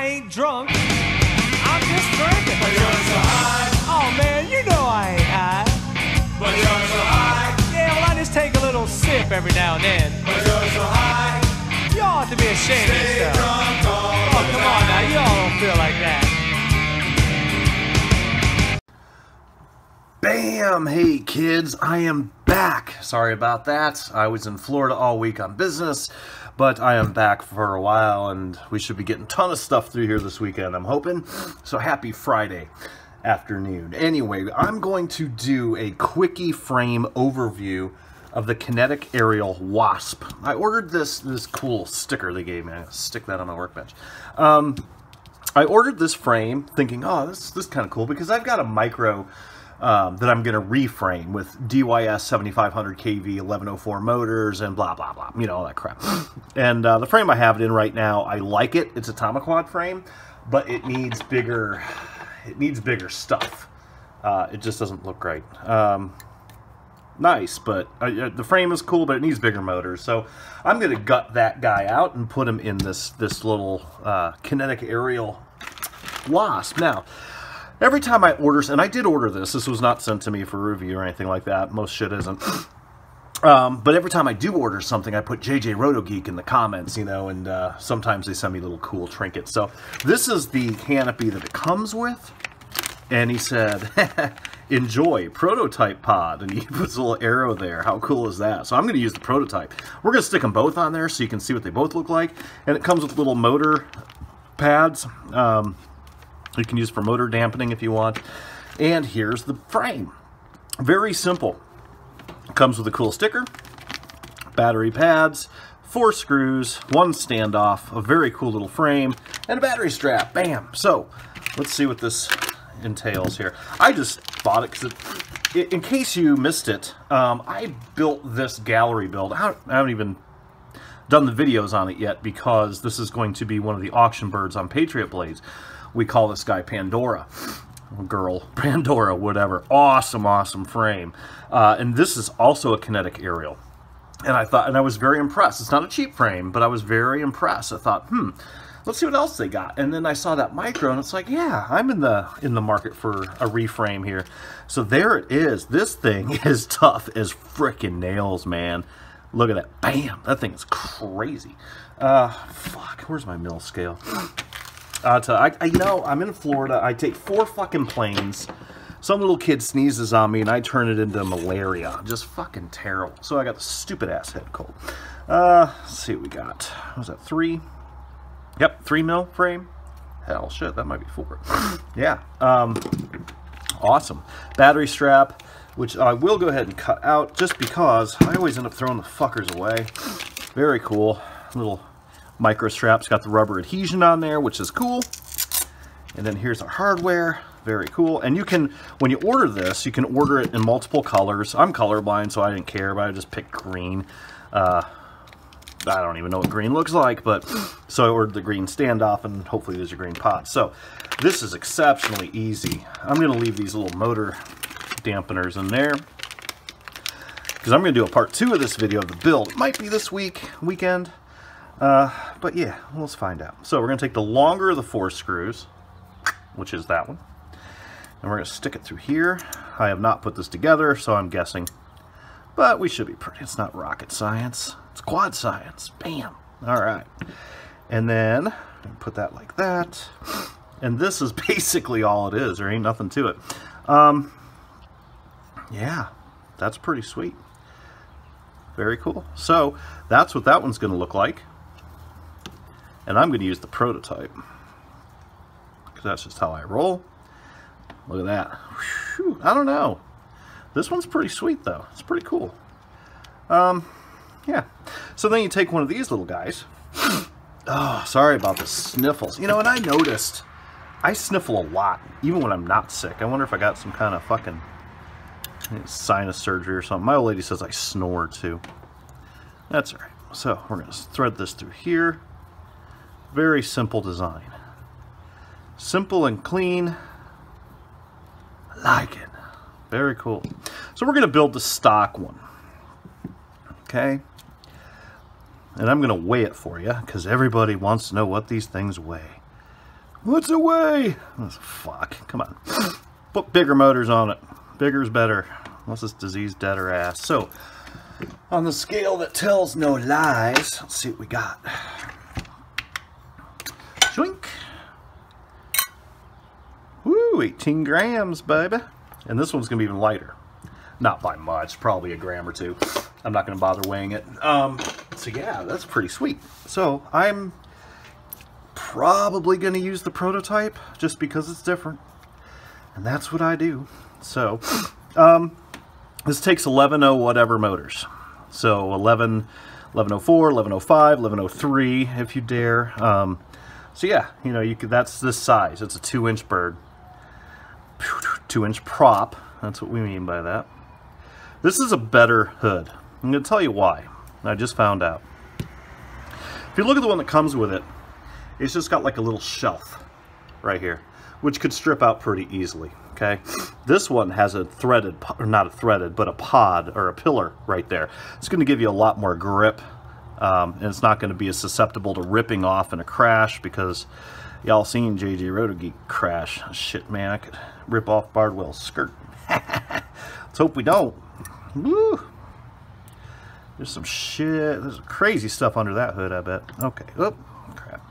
I ain't drunk. I'm just drinking. But you're so high. Oh man, you know I ain't high. But you're so high. Yeah, well I just take a little sip every now and then. But you're so high. You ought to be ashamed of Stay yourself. drunk all Oh, the come time. on now, you all don't feel like that. Bam! Hey kids, I am back. Sorry about that. I was in Florida all week on business, but I am back for a while and we should be getting a ton of stuff through here this weekend, I'm hoping. So happy Friday afternoon. Anyway, I'm going to do a quickie frame overview of the Kinetic Aerial WASP. I ordered this cool sticker they gave me. I'm gonna stick that on my workbench. I ordered this frame thinking, oh, this is kind of cool because I've got a micro that I'm going to reframe with DYS 7500 kV 1104 motors and blah, blah, blah. You know, all that crap. And the frame I have it in right now, I like it. It's a Tomaquad frame, but it needs bigger stuff. It just doesn't look great. Nice, but the frame is cool, but it needs bigger motors. So I'm going to gut that guy out and put him in this little Kinetic Aerial WASP. Now, every time I order, and I did order this was not sent to me for review or anything like that. Most shit isn't. But every time I do order something, I put JJ RotoGeek in the comments, you know, and sometimes they send me little cool trinkets. So this is the canopy that it comes with. And he said, enjoy, prototype pod. And he puts a little arrow there. How cool is that? So I'm going to use the prototype. We're going to stick them both on there so you can see what they both look like. And it comes with little motor pads. You can use for motor dampening if you want. And here's the frame. Very simple. It comes with a cool sticker, battery pads, 4 screws, 1 standoff, a very cool little frame, and a battery strap. Bam! So, let's see what this entails here. I just bought it because in case you missed it, I built this gallery build. I haven't even done the videos on it yet because this is going to be one of the auction birds on Patriot Blades. We call this guy Pandora. Girl, Pandora, whatever. Awesome, awesome frame. And this is also a Kinetic Aerial. And I was very impressed. It's not a cheap frame, but I was very impressed. I thought, let's see what else they got. And then I saw that micro, and it's like, yeah, I'm in the market for a reframe here. So there it is. This thing is tough as frickin' nails, man. Look at that. Bam! That thing is crazy. Fuck, where's my mil scale? You know, I'm in Florida. I take 4 fucking planes. Some little kid sneezes on me, and I turn it into malaria. Just fucking terrible. So I got the stupid-ass head cold. Let's see what we got. What was that, 3? Yep, 3 mil frame. Hell, shit, that might be 4. Yeah. Awesome. Battery strap, which I will go ahead and cut out, just because I always end up throwing the fuckers away. Very cool. Little micro straps, got the rubber adhesion on there, which is cool. And then here's our hardware. Very cool. And you can, when you order this, you can order it in multiple colors. I'm colorblind, so I didn't care, but I just picked green. I don't even know what green looks like, but so I ordered the green standoff, and hopefully there's a green pot. So this is exceptionally easy. I'm going to leave these little motor dampeners in there because I'm going to do a part 2 of this video of the build. It might be this weekend. But yeah, let's find out. So we're going to take the longer of the 4 screws, which is that one, and we're going to stick it through here. I have not put this together, so I'm guessing, but we should be pretty. It's not rocket science. It's quad science. Bam. All right. And then put that like that. And this is basically all it is. There ain't nothing to it. Yeah, that's pretty sweet. Very cool. So that's what that one's going to look like. And I'm going to use the prototype because that's just how I roll. Look at that. Whew, I don't know. This one's pretty sweet though. It's pretty cool. Yeah. So then you take one of these little guys. Oh, sorry about the sniffles. You know, and I noticed I sniffle a lot, even when I'm not sick. I wonder if I got some kind of fucking sinus surgery or something. My old lady says I snore too. That's all right. So we're going to thread this through here. Very simple design. Simple and clean. I like it. Very cool. So we're going to build the stock one. Okay. And I'm going to weigh it for you because everybody wants to know what these things weigh. What's away? Oh, fuck. Come on. Put bigger motors on it. Bigger's better. Unless it's disease dead or ass. So, on the scale that tells no lies, let's see what we got. Joink. Woo, 18 grams, baby. And this one's going to be even lighter. Not by much, probably a gram or two. I'm not going to bother weighing it. So yeah, that's pretty sweet. So I'm probably going to use the prototype just because it's different. And that's what I do. So this takes 11 whatever motors. So 1104, 1105, 1103 if you dare. So yeah, you know, that's this size. It's a 2-inch bird. 2-inch prop. That's what we mean by that. This is a better hood. I'm going to tell you why. I just found out. If you look at the one that comes with it, it's just got like a little shelf right here, which could strip out pretty easily. Okay, this one has a threaded, or not a threaded, but a pod or a pillar right there. It's going to give you a lot more grip, and it's not going to be as susceptible to ripping off in a crash because y'all seen JJ Rotogeek crash. Shit, man, I could rip off Bardwell's skirt. Let's hope we don't. Woo. There's some shit. There's crazy stuff under that hood, I bet. Okay. Oh, crap.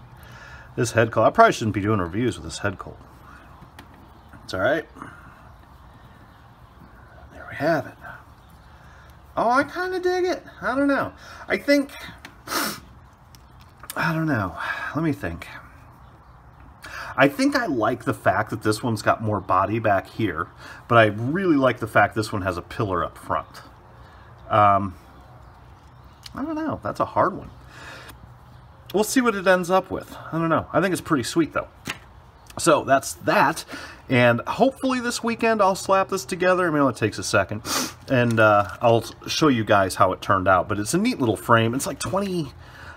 This head cold. I probably shouldn't be doing reviews with this head cold. It's alright. There we have it. Oh, I kind of dig it. I don't know. I don't know. Let me think. I think I like the fact that this one's got more body back here, but I really like the fact this one has a pillar up front. I don't know. That's a hard one. We'll see what it ends up with. I don't know. I think it's pretty sweet, though. So that's that, and hopefully this weekend I'll slap this together. I mean, it only takes a second, and I'll show you guys how it turned out. But it's a neat little frame. It's like 20...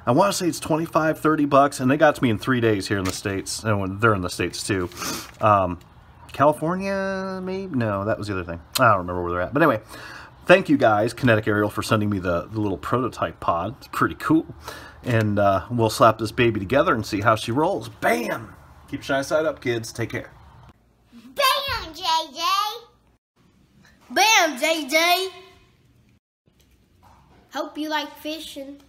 I want to say it's 25, 30 bucks, and they got to me in 3 days here in the States, and when they're in the States too. California, maybe? No, that was the other thing. I don't remember where they're at. But anyway, thank you guys, Kinetic Aerial, for sending me the little prototype pod. It's pretty cool. And we'll slap this baby together and see how she rolls. Bam! Keep shiny side up, kids. Take care. Bam, JJ! Bam, JJ! Hope you like fishing.